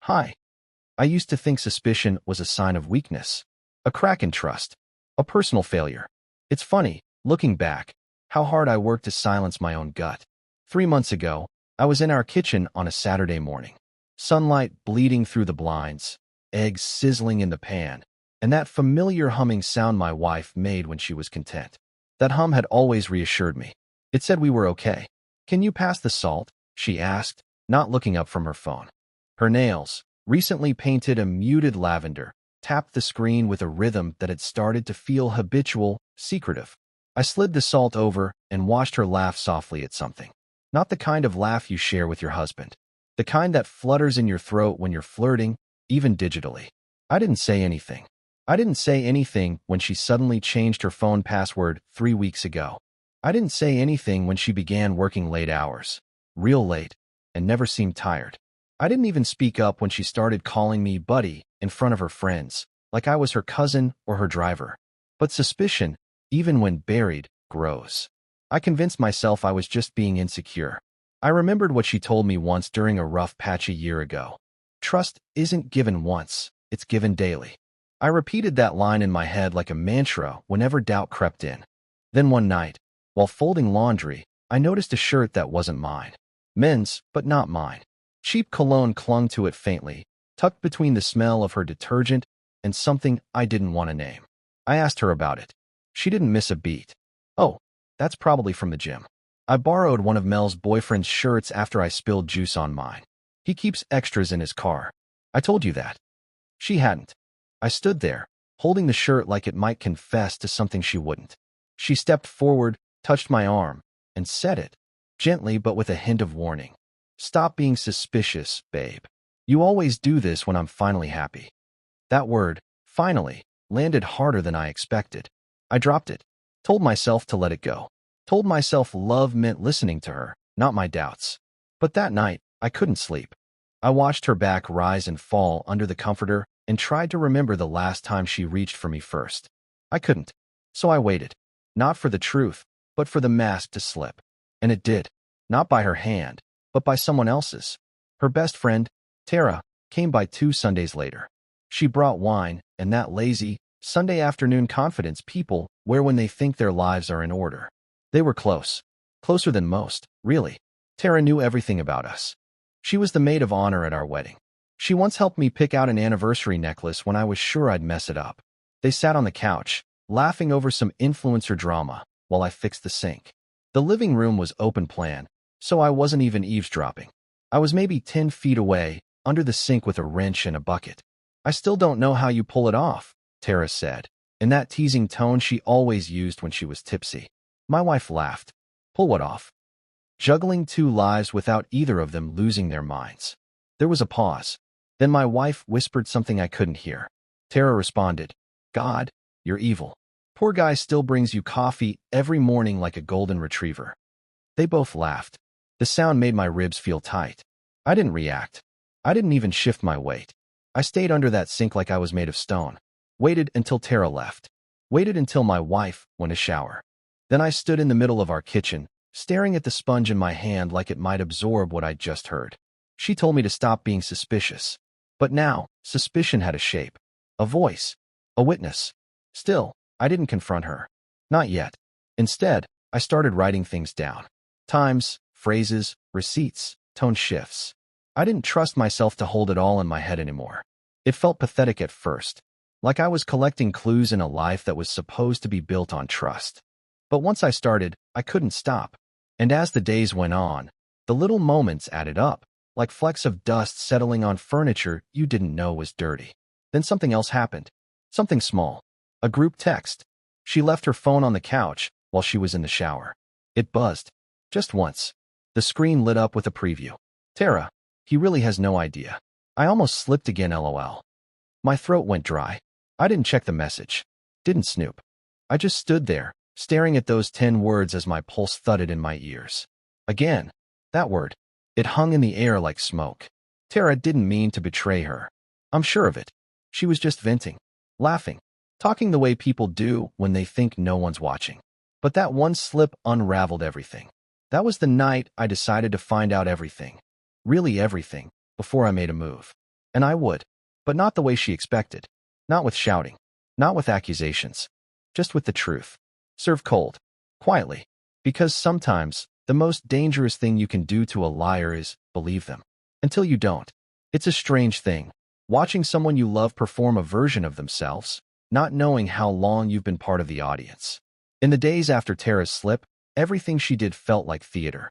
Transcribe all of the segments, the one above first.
Hi. I used to think suspicion was a sign of weakness, a crack in trust, a personal failure. It's funny, looking back, how hard I worked to silence my own gut. 3 months ago, I was in our kitchen on a Saturday morning. Sunlight bleeding through the blinds, eggs sizzling in the pan, and that familiar humming sound my wife made when she was content. That hum had always reassured me. It said we were okay. "Can you pass the salt?" she asked, not looking up from her phone. Her nails, recently painted a muted lavender, tapped the screen with a rhythm that had started to feel habitual, secretive. I slid the salt over and watched her laugh softly at something. Not the kind of laugh you share with your husband. The kind that flutters in your throat when you're flirting, even digitally. I didn't say anything. I didn't say anything when she suddenly changed her phone password 3 weeks ago. I didn't say anything when she began working late hours, real late, and never seemed tired. I didn't even speak up when she started calling me buddy in front of her friends, like I was her cousin or her driver. But suspicion, even when buried, grows. I convinced myself I was just being insecure. I remembered what she told me once during a rough patch a year ago. Trust isn't given once, it's given daily. I repeated that line in my head like a mantra whenever doubt crept in. Then one night, while folding laundry, I noticed a shirt that wasn't mine. Men's, but not mine. Cheap cologne clung to it faintly, tucked between the smell of her detergent and something I didn't want to name. I asked her about it. She didn't miss a beat. "Oh, that's probably from the gym. I borrowed one of Mel's boyfriend's shirts after I spilled juice on mine. He keeps extras in his car. I told you that." She hadn't. I stood there, holding the shirt like it might confess to something she wouldn't. She stepped forward, touched my arm, and said it, gently but with a hint of warning. "Stop being suspicious, babe. You always do this when I'm finally happy." That word, finally, landed harder than I expected. I dropped it, told myself to let it go. Told myself love meant listening to her, not my doubts. But that night, I couldn't sleep. I watched her back rise and fall under the comforter and tried to remember the last time she reached for me first. I couldn't. So I waited. Not for the truth, but for the mask to slip. And it did. Not by her hand, but by someone else's. Her best friend, Tara, came by 2 Sundays later. She brought wine and that lazy, Sunday afternoon confidence people wear when they think their lives are in order. They were close. Closer than most, really. Tara knew everything about us. She was the maid of honor at our wedding. She once helped me pick out an anniversary necklace when I was sure I'd mess it up. They sat on the couch, laughing over some influencer drama, while I fixed the sink. The living room was open plan, so I wasn't even eavesdropping. I was maybe 10 feet away, under the sink with a wrench and a bucket. "I still don't know how you pull it off," Tara said, in that teasing tone she always used when she was tipsy. My wife laughed. "Pull what off?" Juggling 2 lives without either of them losing their minds. There was a pause. Then my wife whispered something I couldn't hear. Tara responded, "God, you're evil. Poor guy still brings you coffee every morning like a golden retriever." They both laughed. The sound made my ribs feel tight. I didn't react. I didn't even shift my weight. I stayed under that sink like I was made of stone. Waited until Tara left. Waited until my wife went to shower. Then I stood in the middle of our kitchen, staring at the sponge in my hand like it might absorb what I'd just heard. She told me to stop being suspicious. But now, suspicion had a shape, a voice, a witness. Still, I didn't confront her. Not yet. Instead, I started writing things down. Times, phrases, receipts, tone shifts. I didn't trust myself to hold it all in my head anymore. It felt pathetic at first, like I was collecting clues in a life that was supposed to be built on trust. But once I started, I couldn't stop. And as the days went on, the little moments added up, like flecks of dust settling on furniture you didn't know was dirty. Then something else happened. Something small. A group text. She left her phone on the couch while she was in the shower. It buzzed. Just once. The screen lit up with a preview. "Tara, he really has no idea." I almost slipped again, LOL. My throat went dry. I didn't check the message. Didn't snoop. I just stood there, staring at those 10 words as my pulse thudded in my ears. Again, that word. It hung in the air like smoke. Tara didn't mean to betray her. I'm sure of it. She was just venting, laughing, talking the way people do when they think no one's watching. But that one slip unraveled everything. That was the night I decided to find out everything, really everything, before I made a move. And I would. But not the way she expected. Not with shouting. Not with accusations. Just with the truth. Served cold. Quietly. Because sometimes, the most dangerous thing you can do to a liar is believe them. Until you don't. It's a strange thing. Watching someone you love perform a version of themselves, not knowing how long you've been part of the audience. In the days after Tara's slip, everything she did felt like theater.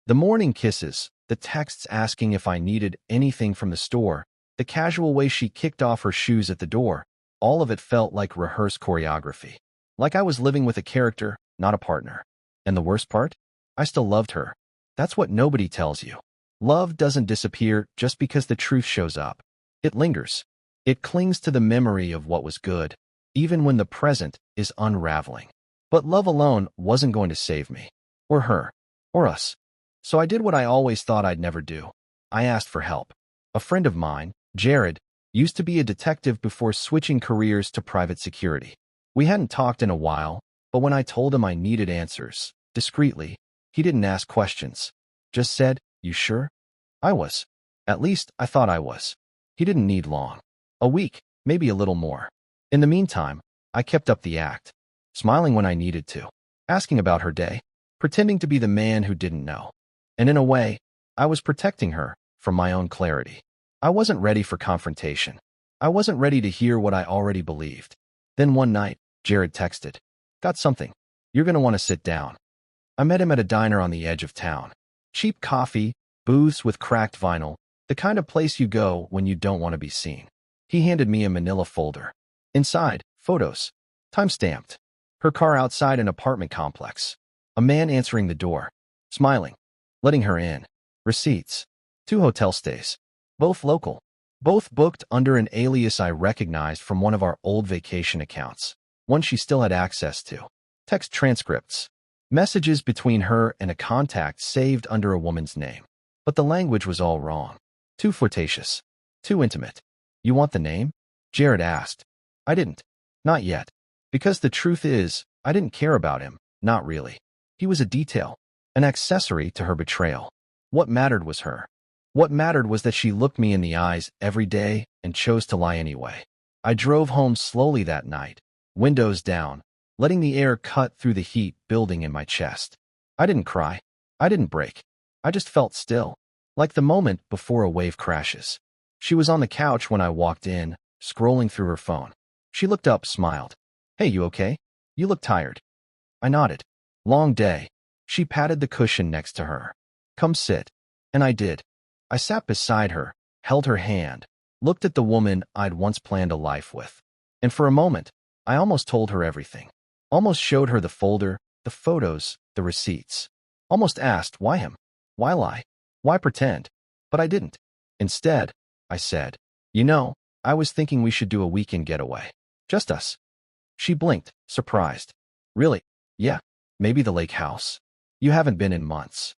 The morning kisses, the texts asking if I needed anything from the store, the casual way she kicked off her shoes at the door, all of it felt like rehearsed choreography. Like I was living with a character, not a partner. And the worst part? I still loved her. That's what nobody tells you. Love doesn't disappear just because the truth shows up. It lingers. It clings to the memory of what was good, even when the present is unraveling. But love alone wasn't going to save me. Or her. Or us. So I did what I always thought I'd never do. I asked for help. A friend of mine, Jared, used to be a detective before switching careers to private security. We hadn't talked in a while, but when I told him I needed answers, discreetly, he didn't ask questions. Just said, "You sure?" I was. At least, I thought I was. He didn't need long. A week, maybe a little more. In the meantime, I kept up the act. Smiling when I needed to. Asking about her day. Pretending to be the man who didn't know. And in a way, I was protecting her from my own clarity. I wasn't ready for confrontation. I wasn't ready to hear what I already believed. Then one night, Jared texted. "Got something. You're going to want to sit down." I met him at a diner on the edge of town. Cheap coffee, booths with cracked vinyl, the kind of place you go when you don't want to be seen. He handed me a manila folder. Inside, photos. Time-stamped. Her car outside an apartment complex. A man answering the door. Smiling. Letting her in. Receipts. 2 hotel stays. Both local. Both booked under an alias I recognized from one of our old vacation accounts. One she still had access to. Text transcripts. Messages between her and a contact saved under a woman's name. But the language was all wrong. Too flirtatious. Too intimate. "You want the name?" Jared asked. I didn't. Not yet. Because the truth is, I didn't care about him. Not really. He was a detail. An accessory to her betrayal. What mattered was her. What mattered was that she looked me in the eyes every day and chose to lie anyway. I drove home slowly that night, windows down, letting the air cut through the heat building in my chest. I didn't cry. I didn't break. I just felt still, like the moment before a wave crashes. She was on the couch when I walked in, scrolling through her phone. She looked up, smiled. "Hey, you okay? You look tired." I nodded. "Long day." She patted the cushion next to her. "Come sit." And I did. I sat beside her, held her hand, looked at the woman I'd once planned a life with. And for a moment, I almost told her everything. Almost showed her the folder, the photos, the receipts. Almost asked, why him? Why lie? Why pretend? But I didn't. Instead, I said, "You know, I was thinking we should do a weekend getaway. Just us." She blinked, surprised. "Really? Yeah, maybe the lake house. You haven't been in months."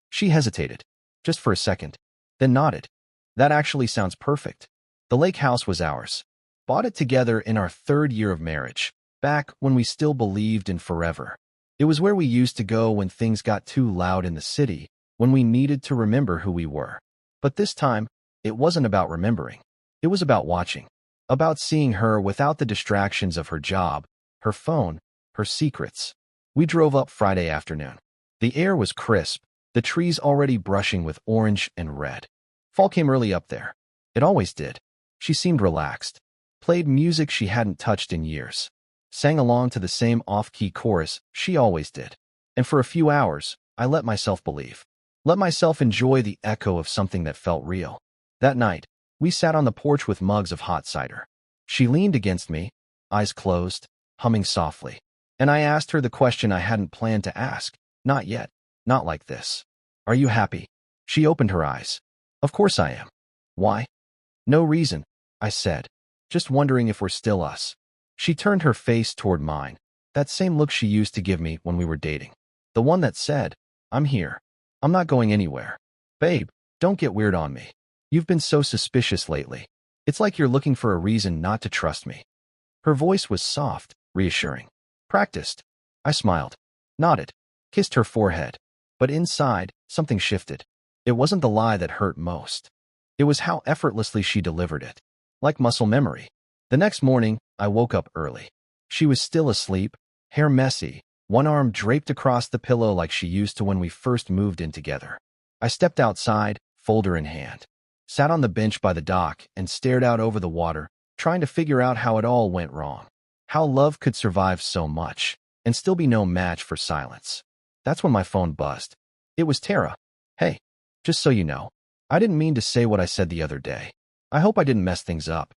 She hesitated, just for a second, then nodded. "That actually sounds perfect." The lake house was ours. Bought it together in our 3rd year of marriage, back when we still believed in forever. It was where we used to go when things got too loud in the city, when we needed to remember who we were. But this time, it wasn't about remembering. It was about watching. About seeing her without the distractions of her job, her phone, her secrets. We drove up Friday afternoon. The air was crisp, the trees already brushing with orange and red. Fall came early up there. It always did. She seemed relaxed. Played music she hadn't touched in years. Sang along to the same off-key chorus she always did. And for a few hours, I let myself believe. Let myself enjoy the echo of something that felt real. That night, we sat on the porch with mugs of hot cider. She leaned against me, eyes closed, humming softly. And I asked her the question I hadn't planned to ask. Not yet. Not like this. "Are you happy?" She opened her eyes. "Of course I am." "Why?" "No reason," I said. "Just wondering if we're still us." She turned her face toward mine, that same look she used to give me when we were dating. The one that said, "I'm here. I'm not going anywhere. Babe, don't get weird on me. You've been so suspicious lately. It's like you're looking for a reason not to trust me." Her voice was soft, reassuring. "Practiced." I smiled, nodded, kissed her forehead. But inside, something shifted. It wasn't the lie that hurt most. It was how effortlessly she delivered it. Like muscle memory. The next morning, I woke up early. She was still asleep, hair messy, one arm draped across the pillow like she used to when we first moved in together. I stepped outside, folder in hand, sat on the bench by the dock, and stared out over the water, trying to figure out how it all went wrong. How love could survive so much, and still be no match for silence. That's when my phone buzzed. It was Tara. Hey, just so you know, I didn't mean to say what I said the other day. I hope I didn't mess things up.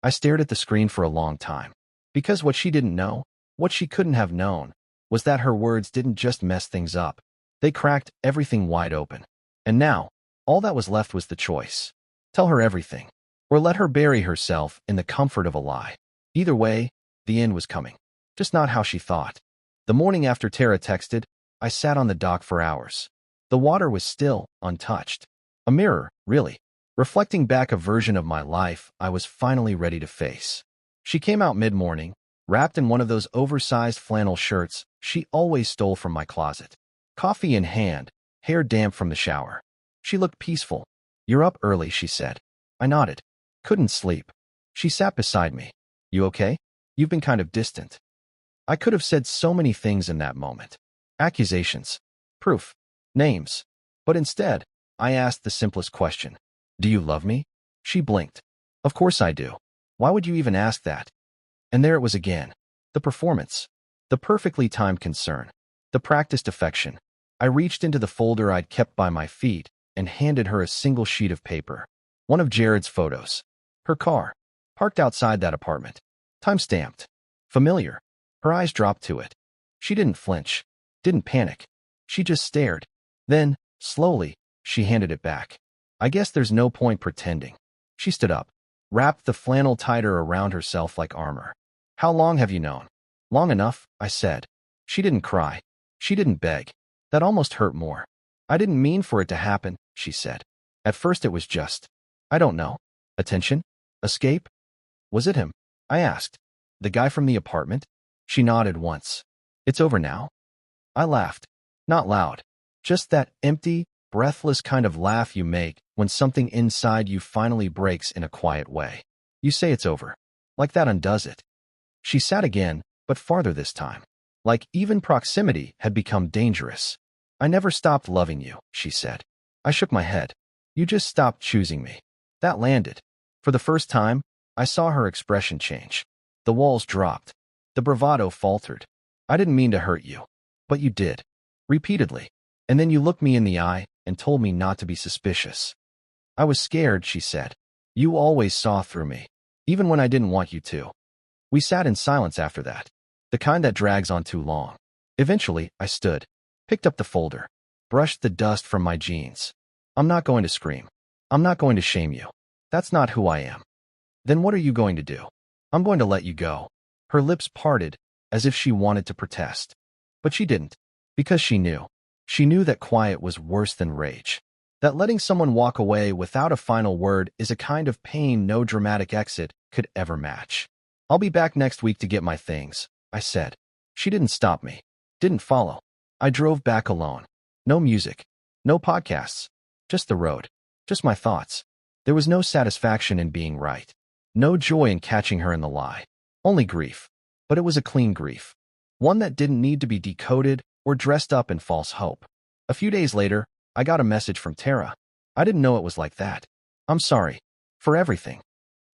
I stared at the screen for a long time. Because what she didn't know, what she couldn't have known, was that her words didn't just mess things up. They cracked everything wide open. And now, all that was left was the choice. Tell her everything, or let her bury herself in the comfort of a lie. Either way, the end was coming. Just not how she thought. The morning after Tara texted, I sat on the dock for hours. The water was still untouched. A mirror, really. Reflecting back a version of my life I was finally ready to face. She came out mid-morning, wrapped in one of those oversized flannel shirts she always stole from my closet. Coffee in hand, hair damp from the shower. She looked peaceful. You're up early, she said. I nodded. Couldn't sleep. She sat beside me. You okay? You've been kind of distant. I could have said so many things in that moment. Accusations, proof, names. But instead, I asked the simplest question. Do you love me? She blinked. Of course I do. Why would you even ask that? And there it was again. The performance. The perfectly timed concern. The practiced affection. I reached into the folder I'd kept by my feet and handed her a single sheet of paper. One of Jared's photos. Her car. Parked outside that apartment. Time-stamped. Familiar. Her eyes dropped to it. She didn't flinch. Didn't panic. She just stared. Then, slowly, she handed it back. I guess there's no point pretending. She stood up, wrapped the flannel tighter around herself like armor. How long have you known? Long enough, I said. She didn't cry. She didn't beg. That almost hurt more. I didn't mean for it to happen, she said. At first it was just, I don't know. Attention? Escape? Was it him? I asked. The guy from the apartment? She nodded once. It's over now? I laughed. Not loud. Just that empty, breathless kind of laugh you make when something inside you finally breaks in a quiet way. You say it's over. Like that undoes it. She sat again, but farther this time. Like even proximity had become dangerous. I never stopped loving you, she said. I shook my head. You just stopped choosing me. That landed. For the first time, I saw her expression change. The walls dropped. The bravado faltered. I didn't mean to hurt you. But you did. Repeatedly. And then you looked me in the eye and told me not to be suspicious. I was scared, she said. You always saw through me. Even when I didn't want you to. We sat in silence after that. The kind that drags on too long. Eventually, I stood. Picked up the folder. Brushed the dust from my jeans. I'm not going to scream. I'm not going to shame you. That's not who I am. Then what are you going to do? I'm going to let you go. Her lips parted, as if she wanted to protest. But she didn't. Because she knew. She knew that quiet was worse than rage. That letting someone walk away without a final word is a kind of pain no dramatic exit could ever match. I'll be back next week to get my things, I said. She didn't stop me. Didn't follow. I drove back alone. No music. No podcasts. Just the road. Just my thoughts. There was no satisfaction in being right. No joy in catching her in the lie. Only grief. But it was a clean grief. One that didn't need to be decoded or dressed up in false hope. A few days later, I got a message from Tara. I didn't know it was like that. I'm sorry. For everything.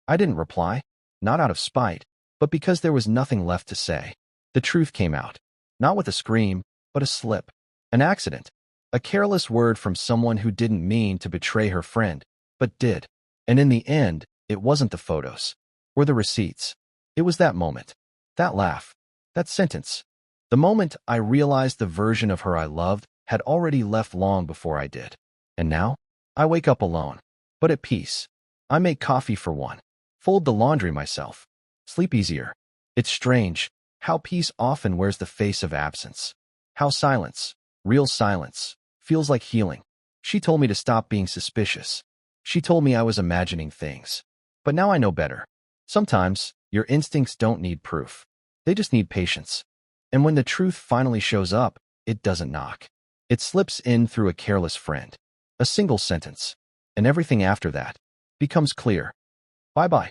I didn't reply. Not out of spite, but because there was nothing left to say. The truth came out. Not with a scream, but a slip. An accident. A careless word from someone who didn't mean to betray her friend, but did. And in the end, it wasn't the photos. Or the receipts. It was that moment. That laugh. That sentence. The moment I realized the version of her I loved had already left long before I did. And now, I wake up alone. But at peace. I make coffee for one. Fold the laundry myself. Sleep easier. It's strange how peace often wears the face of absence. How silence, real silence, feels like healing. She told me to stop being suspicious. She told me I was imagining things. But now I know better. Sometimes, your instincts don't need proof. They just need patience. And when the truth finally shows up, it doesn't knock. It slips in through a careless friend. A single sentence. and everything after that becomes clear. Bye-bye.